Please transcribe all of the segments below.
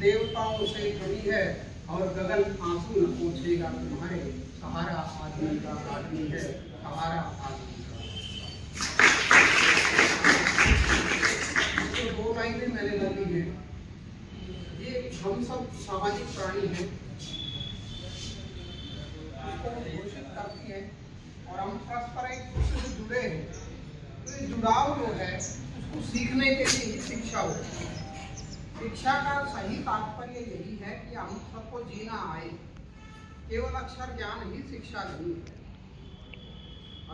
देवताओं से जुड़ी है और गगन आंसू न पूछेगा तुम्हारे, सहारा आदमी का आदमी है, सहारा आदमी का। तो 2 लाइनें मैंने लगी हैं। ये हम सब सामाजिक प्राणी हैं, उसको घोषित करती है और हम परस्पर एक दूसरे से जुड़े हैं। तो ये जुड़ाव जो है उसको सीखने के लिए ही शिक्षा होती है। शिक्षा का सही तात्पर्य यही है कि हम सबको जीना आए। केवल अक्षर ज्ञान ही शिक्षा नहीं है।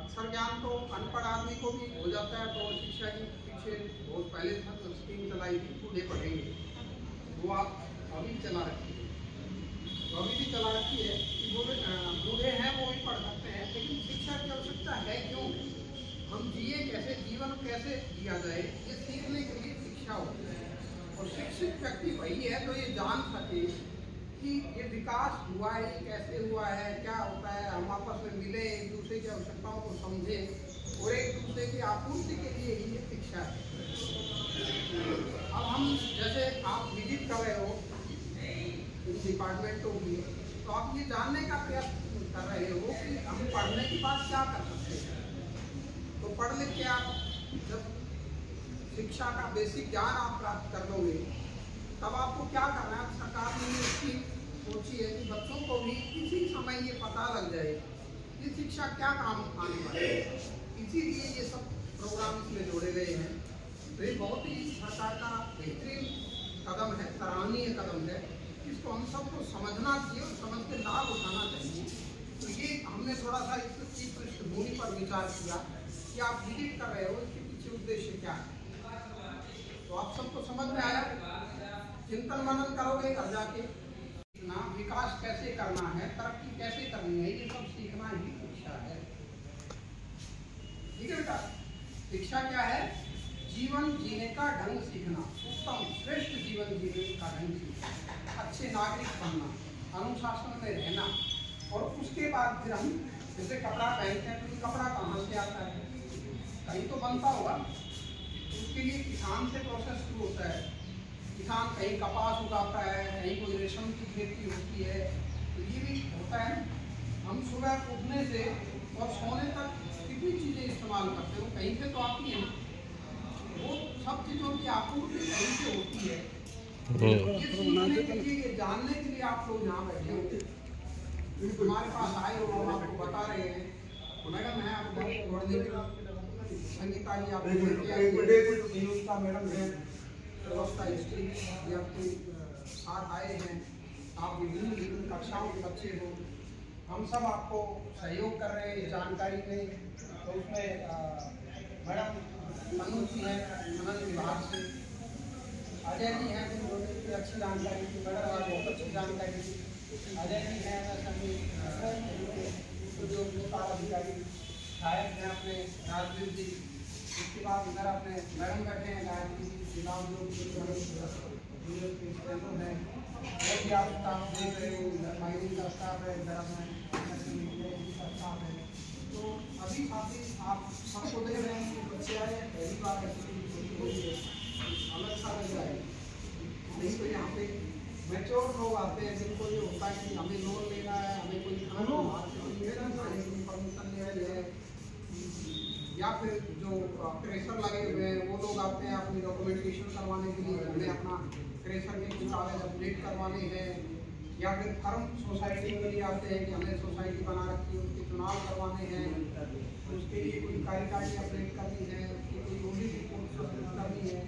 अक्षर ज्ञान तो अनपढ़ आदमी को भी हो जाता है। तो शिक्षा के पीछे बहुत पहले तक स्कीम चलाई थी, बूढ़े पढ़ेंगे, वो आप अभी चला रखी है। तो अभी भी चला रखी है कि बूढ़े हैं वो भी पढ़ सकते हैं, लेकिन शिक्षा की आवश्यकता है क्यों? हम जिए कैसे, जीवन कैसे जिया जाए, ये सीखने के लिए शिक्षा होती है। और शिक्षित व्यक्ति वही है जो ये जान सके कि ये विकास हुआ है, ये कैसे हुआ है, क्या होता है, हम आपस में मिले, एक दूसरे की आवश्यकताओं को समझें और एक दूसरे की आपूर्ति के लिए ही ये शिक्षा है। अब हम जैसे आप विजिट कर रहे हो डिपार्टमेंटों की, तो आप ये जानने का प्रयास कर रहे हो कि हम पढ़ने के बाद क्या कर सकते हैं। तो पढ़ लिख के आप जब शिक्षा का बेसिक ज्ञान आप प्राप्त कर लोगे, तब आपको क्या करना है। सरकार ने इसकी सोची है कि बच्चों को भी इसी समय ये पता लग जाए कि शिक्षा क्या काम आने वाली है। इसीलिए ये सब प्रोग्राम इसमें जोड़े गए हैं। तो ये बहुत ही सरकार का बेहतरीन कदम है, सराहनीय कदम है। इसको हम सबको समझना चाहिए और समझ के लाभ उठाना चाहिए। तो ये हमने थोड़ा सा इसकी पृष्ठभूमि पर विचार किया कि आप विजिट कर रहे हो, इसके पीछे उद्देश्य क्या है। तो आप सबको समझ में आया। चिंतन मनन करोगे घर जाके, ना विकास कैसे करना है, तरक्की कैसे करनी है, ये सब सीखना ही शिक्षा है। ठीक है बेटा, शिक्षा क्या है? जीवन जीने का ढंग सीखना, उत्तम श्रेष्ठ जीवन जीने का ढंग सीखना, अच्छे नागरिक बनना, अनुशासन में रहना। और उसके बाद फिर हम जैसे कपड़ा पहनते हैं, तो कपड़ा कहाँ से आता है? कहीं तो बनता होगा। उसके लिए किसान से प्रोसेस शुरू होता है। किसान कहीं कपास उगाता है, कहीं कोई रेशम की खेती होती है। तो ये भी होता है। हम सुबह उठने से और सोने तक कितनी चीज़ें इस्तेमाल करते हो, कहीं से तो आती हैं। वो सब चीज़ों की आपूर्ति कहीं से होती है। ये सीखने के लिए, ये जानने के लिए आप लोग यहाँ बैठे हो, हमारे पास आए हो, हम आपको बता रहे हैं। मैडम है आपको संगीता जी, आप मैडम है, व्यवस्था हिस्ट्री ये आपके साथ आए हैं। आप विभिन्न कक्षाओं के बच्चे हो, हम सब आपको सहयोग कर रहे हैं जानकारी में। तो उसमें मैडम मनोज जी हैं मनन विभाग से, अजय जी हैं जिन्होंने अच्छी जानकारी दी, मैडम आज बहुत अच्छी जानकारी दी। अजय जी हैं अधिकारी, सहायक हैं अपने राजवीर जी। इसके बाद इधर अपने मैडम बैठे हैं गायत्री जी, श्रीराम जो है, और भी आप स्टाफ देख रहे हो, इधर माइनिंग का स्टाफ है, इधर अपना स्टाफ है। तो अभी काफ़ी आप सबको देख रहे हैं कि बच्चे आए हैं, पहली बार अलग सा लग रहा है। नहीं तो यहाँ पे मैच्योर लोग आते हैं जिनको ये होता है कि हमें लोन लेना है, हमें कोई परमिशन ले है, या फिर जो क्रेशर लगे हुए हैं वो लोग आते हैं अपनी डॉक्यूमेंटेशन करवाने के लिए, हमें अपना क्रेशर के कुछ कागज अपडेट करवाने हैं, या फिर फर्म सोसाइटी के लिए आते हैं कि हमें सोसाइटी बना रखी है, उसके चुनाव करवाने हैं, उसके लिए कोई कार्यकारिणी अपडेट करनी है, उसकी कोई ऑडिट रिपोर्ट सबमिट करनी है।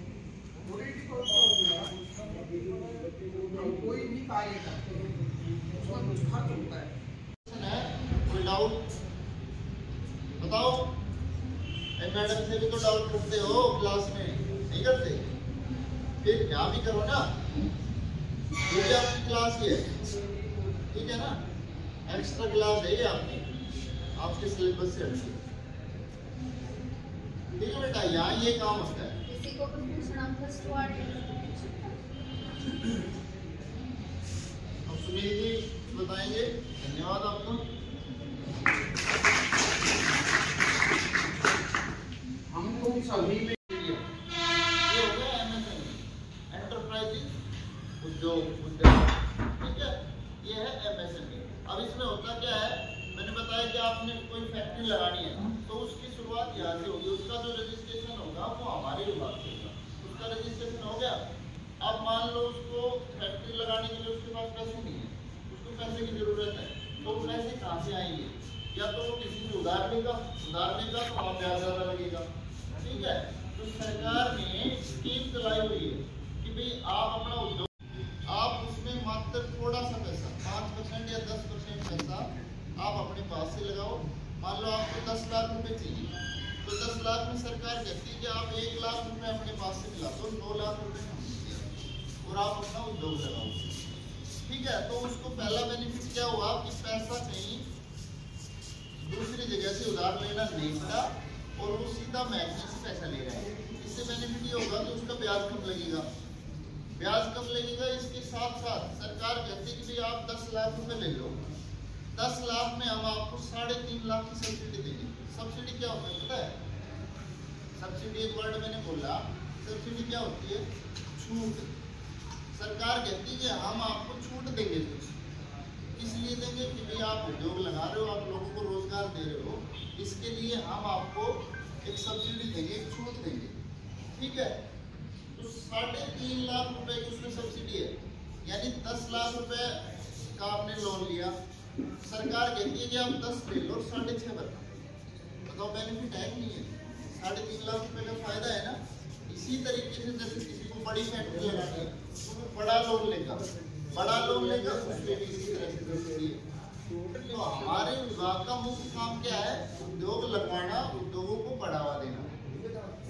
ऑडिट रिपोर्ट क्या होती है? हम कोई भी कार्य करते हैं उसमें कुछ खर्च होता है। डाउट बताओ, मैडम से भी तो डाउट करते हो क्लास में, नहीं करते? फिर क्या भी करो ना, ये भी आपकी क्लास ही है, ठीक है ना? एक्स्ट्रा क्लास है ये आपकी, आपके सिलेबस से हटके, ठीक है बेटा? यहाँ ये काम होता है। किसी को पूछना फर्स्ट वर्ड। अब सुनील जी बताएंगे। धन्यवाद आपको। हम लोग सभी में ये हो गया एंटरप्राइज उद्योग उद्योग, ठीक है। ये है MSME। अब इसमें होता क्या है, मैंने बताया कि आपने कोई फैक्ट्री लगानी है तो उसकी शुरुआत यहाँ से होगी, उसका जो रजिस्ट्रेशन होगा वो हमारे विभाग से होगा। उसका रजिस्ट्रेशन हो गया, अब मान लो उसको फैक्ट्री लगाने के लिए उसके पास पैसे नहीं है, उसको पैसे की जरूरत है, तो पैसे कहाँ से आएंगे? या तो वो किसी से उधार लेगा तो वहाँ ब्याज ज्यादा लगेगा, ठीक है। तो सरकार ने स्कीम चलाई हुई है कि भाई आप अपना उद्योग, आप उसमें मात्र थोड़ा सा पैसा 5% या 10% पैसा आप अपने पास से लगाओ। मान लो आपको 10 लाख रुपए चाहिए, तो 10 लाख में सरकार कहती है कि आप 1 लाख रुपए अपने पास से मिला दो, 9 लाख रुपए और आप अपना उद्योग लगाओ, ठीक है। तो उसको पहला बेनिफिट क्या हुआ कि पैसा कहीं दूसरी जगह से उधार लेना नहीं पड़ा और वो सीधा महकमे से पैसा ले रहा है। इससे बेनिफिट ये होगा कि उसका ब्याज कम लगेगा, ब्याज कम लगेगा। इसके साथ साथ सरकार कहती है कि भाई आप 10 लाख रुपए ले लो, 10 लाख में हम आपको 3.5 लाख की सब्सिडी देंगे। सब्सिडी क्या होता है पता है? सब्सिडी एक वर्ड मैंने बोला, सब्सिडी क्या होती है? छूट। सरकार कहती है कि हम आपको छूट देंगे कुछ, इसलिए देंगे कि भाई आप उद्योग लगा रहे हो, आप लोगों को रोजगार दे रहे हो, इसके लिए हम आपको एक सब्सिडी देंगे, एक छूट देंगे, ठीक है। तो 3.5 लाख रुपए की उसमें सब्सिडी है, यानी 10 लाख रुपए का आपने लोन लिया, सरकार कहती है कि आप 10 ले लो, 6.5 बता, बताओ बेनिफिट है कि नहीं है? 3.5 लाख रुपए का फायदा है ना। इसी तरीके से जैसे किसी को बड़ी फैक्ट्री लगानी है तो बड़ा लोन लेगा, उसमें भी इसी तरह से सब्सिडी है। तो हमारे विभाग का मुख्य काम क्या है? उद्योग लगवाना, उद्योगों को बढ़ावा देना।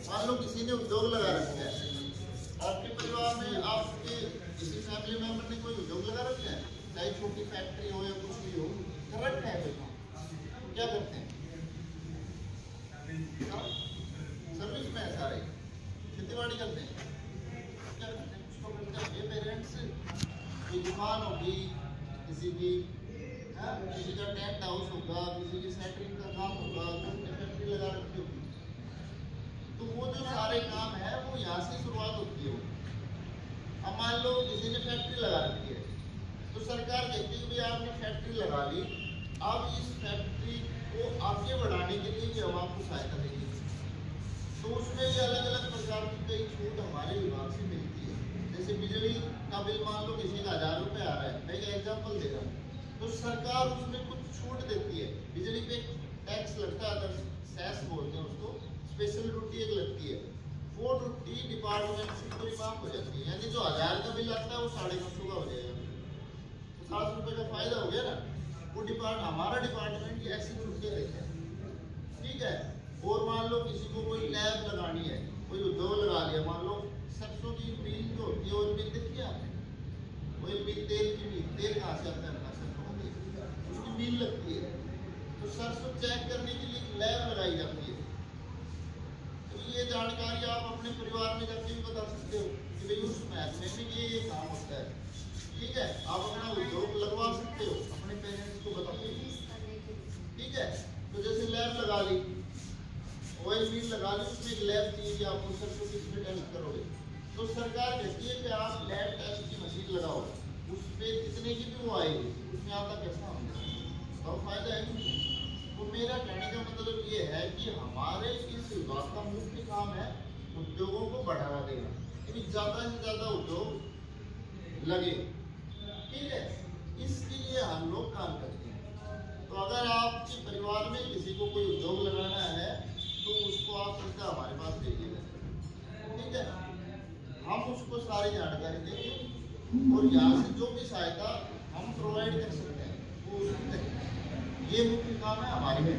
मान लो किसी ने उद्योग लगा रखा है, आपके परिवार में आपके किसी फैमिली मेंबर ने कोई उद्योग लगा रखा है, चाहे छोटी फैक्ट्री हो या कुछ भी हो, कर रखा है, तो क्या करते हैं? सर्विस में है सारे, खेतीबाड़ी करते हैं, क्या करते हैं? उसको करते हैं ये पेरेंट्स, कोई दुकान होगी किसी की, किसी का टेंट हाउस होगा, किसी की सेटरिंग का काम होगा, किसी ने फैक्ट्री लगा रखी होगी, तो वो जो सारे काम है वो यहाँ से शुरुआत होती है। अब मान लो किसी ने फैक्ट्री लगा रखी है, तो सरकार कहती है कि भाई आपने फैक्ट्री लगा ली, अब इस फैक्ट्री को आगे बढ़ाने के लिए भी हम आपको सहायता देंगे। तो उसमें भी अलग अलग प्रकार की कई छूट हमारे विभाग से मिलती है। जैसे बिजली का बिल मान लो किसी का 1000 रुपये आ रहा है, मैं एक एग्जाम्पल दे रहा हूँ, तो सरकार उसमें कुछ छूट देती है। बिजली पे टैक्स लगता है, अगर सेस बोलते हैं उसको, स्पेशल ड्यूटी एक लगती है, वो ड्यूटी डिपार्टमेंट से पूरी माफ हो जाती है, यानी जो 1000 का बिल आता है वो 950 का हो जाएगा, 50 रुपये का फायदा हो गया ना। वो हमारा डिपार्टमेंट की ऐसी छुट्टियाँ देते हैं, ठीक है। और मान लो किसी को कोई लैब लगानी है, कोई उद्योग लगा लिया, मान लो सरसों की मिल जो होती है, ऑयल मिल देखी है आपने? ऑयल मिल, तेल की मिल, तेल कहाँ से आता है? सरसों का तेल, उसकी मिल लगती है, तो सरसों चेक करने के लिए लैब लगाई जाती है। तो ये जानकारी आप अपने परिवार में जाके भी बता सकते हो कि भाई उस महकमे में ये काम होता है, ठीक है। आप अपना उद्योग लगवा सकते हो, अपने पेरेंट्स को बता के, ठीक है। तो जैसे लैब लगा ली, ऑयल मिल लगा ली, उसमें एक लैब चाहिए, आपको सरसों किसमें टेस्ट करोगे, तो सरकार कहती है कि आप लैब टेस्ट की मशीन लगाओ, उस पर जितने की भी वो आएगी, उसमें आपका कैसा होगा और फायदा है कि नहीं। तो मेरा कहने का मतलब ये है कि हमारे इस विभाग का मुख्य काम है उद्योगों को बढ़ावा देना, यानी ज़्यादा से ज़्यादा उद्योग लगे, ठीक है। इसके लिए हम लोग काम करते हैं। तो अगर आपके परिवार में किसी को कोई उद्योग लगाना है तो उसको आप सीधा हमारे पास भेजिएगा, ठीक है। हम उसको सारी जानकारी देंगे और यहाँ से जो भी सहायता हम प्रोवाइड कर सकते हैं वो उसको देंगे। ये मुख्य काम है हमारे में।